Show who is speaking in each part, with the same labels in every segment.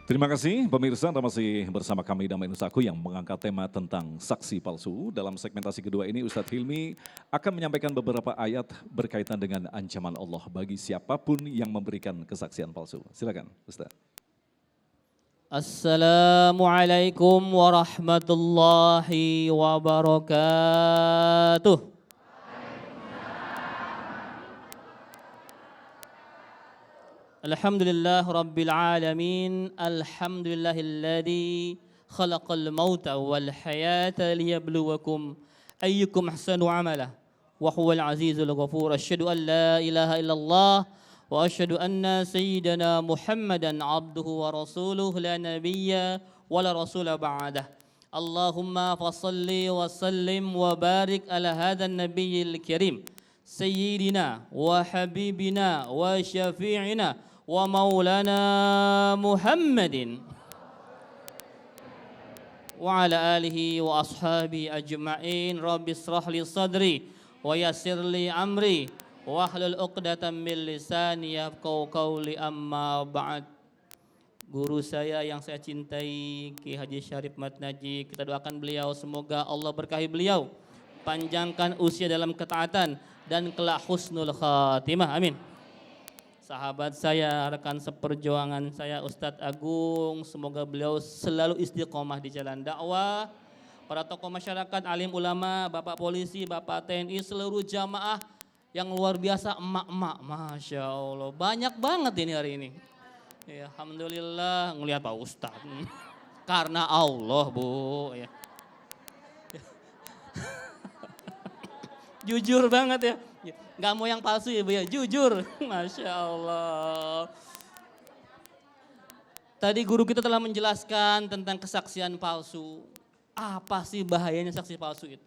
Speaker 1: Terima kasih pemirsa, Anda masih bersama kami Damai Nusaku yang mengangkat tema tentang saksi palsu. Dalam segmentasi kedua ini Ustadz Hilmi akan menyampaikan beberapa ayat berkaitan dengan ancaman Allah bagi siapapun yang memberikan kesaksian palsu. Silakan Ustadz.
Speaker 2: Assalamualaikum warahmatullahi wabarakatuh. Alhamdulillah Rabbil Alamin. Alhamdulillahilladzi khalaqal mauta wal hayata liyabluwakum ayyukum ahsanu amala wa huwal azizul ghafur. Asyhadu an la ilaha illallah wa asyhadu anna sayyidana Muhammadan abduhu wa rasuluh la nabiyya wa la rasula ba'dah. Allahumma fasalli wa sallim wa barik ala hadzal nabiyyil karim sayyidina wa habibina wa syafi'ina wa maulana Muhammadin wa ala alihi wa ashabi ajma'in. Rabbi israh li sadri wa yassir li amri wa hlul 'uqdatam min lisani yafqahu qawli, amma ba'd. Guru saya yang saya cintai, Ki Haji Syarif Mat Naji, kita doakan beliau semoga Allah berkahi beliau, panjangkan usia dalam ketaatan dan kelak husnul khatimah, amin. Sahabat saya, rekan seperjuangan saya Ustadz Agung, semoga beliau selalu istiqomah di jalan dakwah. Para tokoh masyarakat, alim ulama, bapak polisi, bapak TNI, seluruh jamaah yang luar biasa, emak-emak, Masya Allah. Banyak banget ini hari ini. Ya, alhamdulillah ngelihat Pak Ustadz. Karena Allah, Bu. Ya. Jujur banget ya. Gak mau yang palsu ya Bu ya, jujur. Masya Allah. Tadi guru kita telah menjelaskan tentang kesaksian palsu. Apa sih bahayanya saksi palsu itu?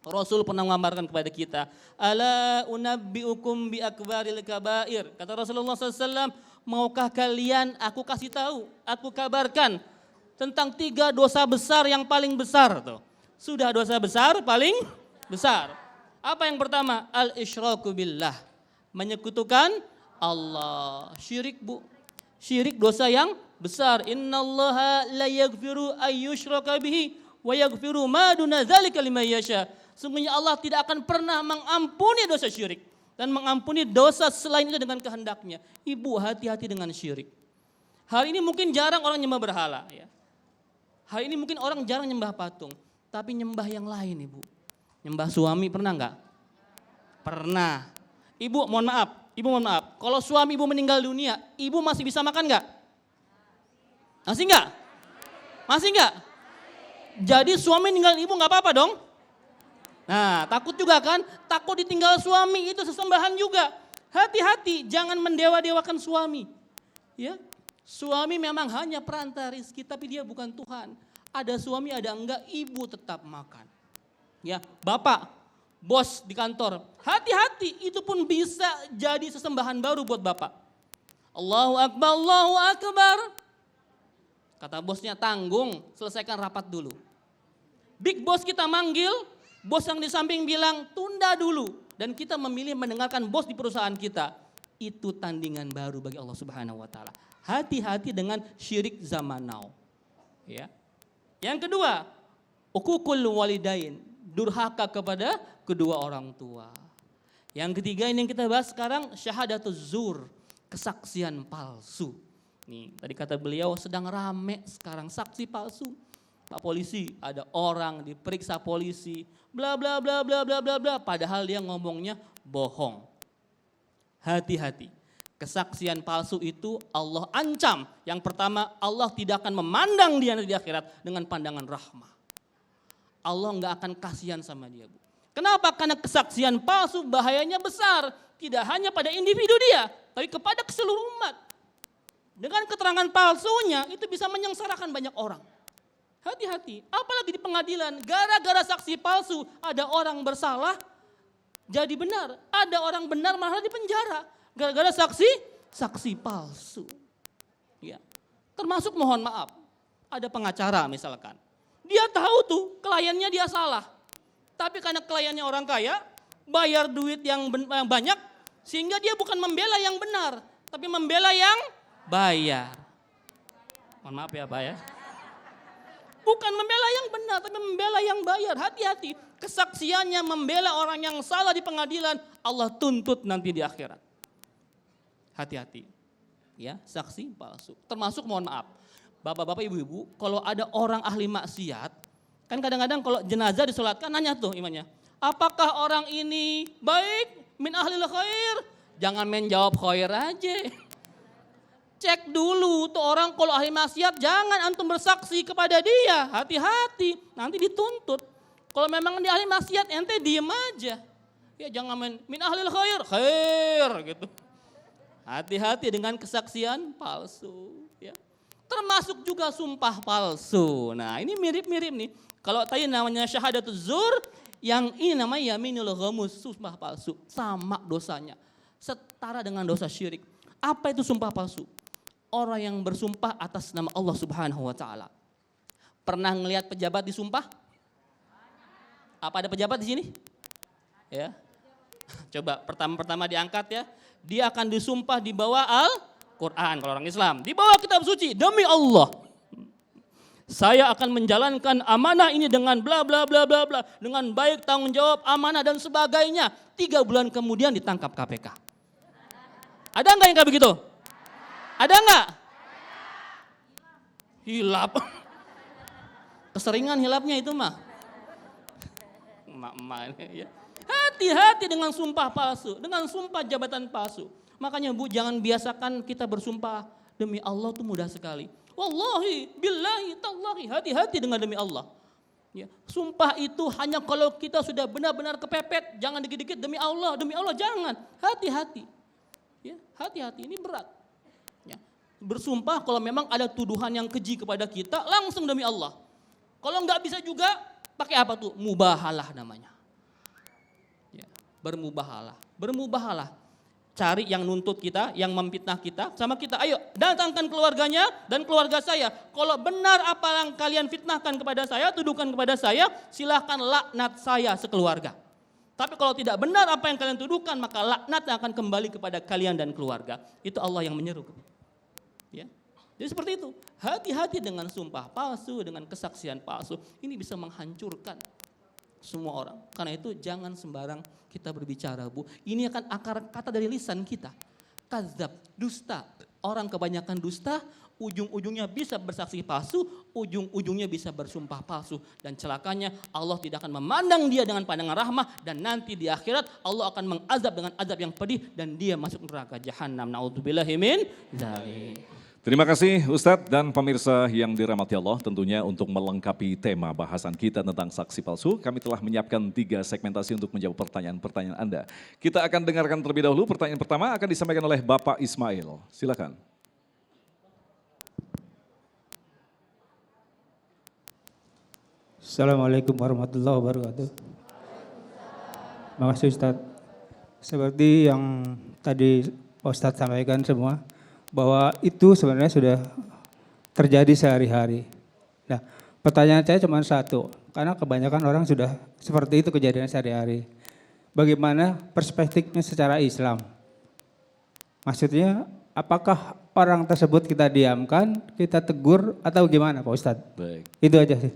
Speaker 2: Rasul pernah mengabarkan kepada kita, ala unabbiukum bi akbaril kabair. Kata Rasulullah SAW, maukah kalian aku kasih tahu, aku kabarkan tentang 3 dosa besar yang paling besar tuh. Sudah dosa besar paling besar. Apa yang pertama? Al-isyraku billah. Menyekutukan Allah. Syirik, Bu. Syirik dosa yang besar. Innallaha la yaghfiru ayyushraka bihi wa yaghfiru ma duna dzalika liman yasha. Sungguhnya Allah tidak akan pernah mengampuni dosa syirik dan mengampuni dosa selain itu dengan kehendaknya. Ibu, hati-hati dengan syirik. Hari ini mungkin jarang orang nyembah berhala, ya. Hari ini mungkin orang jarang nyembah patung, tapi nyembah yang lain, Ibu. Nyembah suami pernah enggak? Pernah. Ibu mohon maaf, kalau suami ibu meninggal dunia, ibu masih bisa makan enggak? Masih enggak? Masih enggak? Jadi suami ninggal ibu enggak apa-apa dong? Nah, takut juga kan? Takut ditinggal suami, itu sesembahan juga. Hati-hati, jangan mendewa-dewakan suami. Ya, suami memang hanya perantara rezeki, tapi dia bukan Tuhan. Ada suami, ada enggak, ibu tetap makan. Ya, bapak, bos di kantor, hati-hati, itu pun bisa jadi sesembahan baru buat bapak. Allahu Akbar, Allahu Akbar. Kata bosnya, tanggung, selesaikan rapat dulu. Big boss kita manggil, bos yang di samping bilang tunda dulu. Dan kita memilih mendengarkan bos di perusahaan kita. Itu tandingan baru bagi Allah Subhanahu wa Ta'ala. Hati-hati dengan syirik zaman now. Ya. Yang kedua, uququl walidain. Durhaka kepada kedua orang tua. Yang ketiga ini yang kita bahas sekarang, syahadatuz zur, kesaksian palsu. Nih, tadi kata beliau sedang rame sekarang saksi palsu. Pak polisi, ada orang diperiksa polisi, bla bla bla bla bla bla bla, padahal dia ngomongnya bohong. Hati-hati. Kesaksian palsu itu Allah ancam. Yang pertama, Allah tidak akan memandang dia di akhirat dengan pandangan rahmah. Allah nggak akan kasihan sama dia, Bu. Kenapa? Karena kesaksian palsu bahayanya besar. Tidak hanya pada individu dia, tapi kepada seluruh umat. Dengan keterangan palsunya itu bisa menyengsarakan banyak orang. Hati-hati, apalagi di pengadilan. Gara-gara saksi palsu ada orang bersalah jadi benar. Ada orang benar malah di penjara. Gara-gara saksi palsu. Ya. Termasuk mohon maaf, ada pengacara misalkan. Dia tahu tuh kliennya dia salah. Tapi karena kliennya orang kaya, bayar duit yang banyak, sehingga dia bukan membela yang benar, tapi membela yang bayar. Mohon maaf ya Pak ya. Bukan membela yang benar, tapi membela yang bayar. Hati-hati, kesaksiannya membela orang yang salah di pengadilan, Allah tuntut nanti di akhirat. Hati-hati, ya saksi palsu. Termasuk mohon maaf, bapak-bapak, ibu-ibu, kalau ada orang ahli maksiat, kan kadang-kadang kalau jenazah disolatkan nanya tuh imannya, apakah orang ini baik, min ahlil khair? Jangan main jawab khair aja. Cek dulu tuh orang kalau ahli maksiat, jangan antum bersaksi kepada dia. Hati-hati, nanti dituntut. Kalau memang dia ahli maksiat, ente diem aja. Ya jangan main min ahlil khair, khair gitu. Hati-hati dengan kesaksian palsu. Ya. Termasuk juga sumpah palsu. Nah ini mirip-mirip nih. Kalau tadi namanya syahadatuz zur, yang ini namanya yaminul ghamus, sumpah palsu. Sama dosanya, setara dengan dosa syirik. Apa itu sumpah palsu? Orang yang bersumpah atas nama Allah Subhanahu wa taala. Pernah ngelihat pejabat disumpah? Apa ada pejabat di sini? Ya. Coba pertama-pertama diangkat ya. Dia akan disumpah di bawah Al-Qur'an kalau orang Islam. Di bawah kitab suci, demi Allah. Saya akan menjalankan amanah ini dengan bla bla bla bla bla, dengan baik, tanggung jawab, amanah dan sebagainya. 3 bulan kemudian ditangkap KPK. Ada enggak yang kayak begitu? Ada enggak? Hilap. Keseringan hilapnya itu mah. Emak-emak ya. Hati-hati dengan sumpah palsu, dengan sumpah jabatan palsu. Makanya Bu, jangan biasakan kita bersumpah demi Allah itu mudah sekali. Wallahi, billahi, tallahi, hati-hati dengan demi Allah. Ya, sumpah itu hanya kalau kita sudah benar-benar kepepet, jangan dikit-dikit demi Allah jangan. Hati-hati. Ya, hati-hati, ini berat. Ya, bersumpah kalau memang ada tuduhan yang keji kepada kita, langsung demi Allah. Kalau nggak bisa juga, pakai apa tuh? Mubahalah namanya. Ya, bermubahalah. Cari yang nuntut kita, yang memfitnah kita, sama kita. Ayo datangkan keluarganya dan keluarga saya. Kalau benar apa yang kalian fitnahkan kepada saya, tuduhkan kepada saya, silahkan laknat saya sekeluarga. Tapi kalau tidak benar apa yang kalian tuduhkan, maka laknat akan kembali kepada kalian dan keluarga. Itu Allah yang menyeru. Ya. Jadi seperti itu. Hati-hati dengan sumpah palsu, dengan kesaksian palsu. Ini bisa menghancurkan semua orang. Karena itu jangan sembarang kita berbicara Bu. Ini akan akar kata dari lisan kita. Kadzab, dusta. Orang kebanyakan dusta, ujung-ujungnya bisa bersaksi palsu, ujung-ujungnya bisa bersumpah palsu. Dan celakanya Allah tidak akan memandang dia dengan pandangan rahmah. Dan nanti di akhirat Allah akan mengazab dengan azab yang pedih. Dan dia masuk neraka jahanam. Na'udzubillahi min dzalik.
Speaker 1: Terima kasih Ustadz dan pemirsa yang dirahmati Allah. Tentunya untuk melengkapi tema bahasan kita tentang saksi palsu, kami telah menyiapkan 3 segmentasi untuk menjawab pertanyaan-pertanyaan Anda. Kita akan dengarkan terlebih dahulu. Pertanyaan pertama akan disampaikan oleh Bapak Ismail. Silakan.
Speaker 3: Assalamualaikum warahmatullahi wabarakatuh. Terima kasih Ustadz. Seperti yang tadi Ustadz sampaikan semua, bahwa itu sebenarnya sudah terjadi sehari-hari. Nah, pertanyaan saya cuma satu, karena kebanyakan orang sudah seperti itu kejadian sehari-hari. Bagaimana perspektifnya secara Islam? Maksudnya, apakah orang tersebut kita diamkan, kita tegur, atau gimana Pak Ustadz?
Speaker 1: Baik.
Speaker 3: Itu aja sih.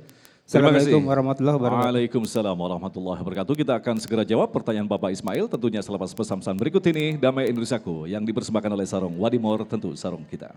Speaker 1: Terima kasih.
Speaker 3: Assalamualaikum warahmatullahi wabarakatuh.
Speaker 1: Waalaikumsalam warahmatullahi wabarakatuh. Kita akan segera jawab pertanyaan Bapak Ismail tentunya selepas pesan-pesan berikut ini. Damai Indonesiaku yang dipersembahkan oleh Sarung Wadimor, tentu sarung kita.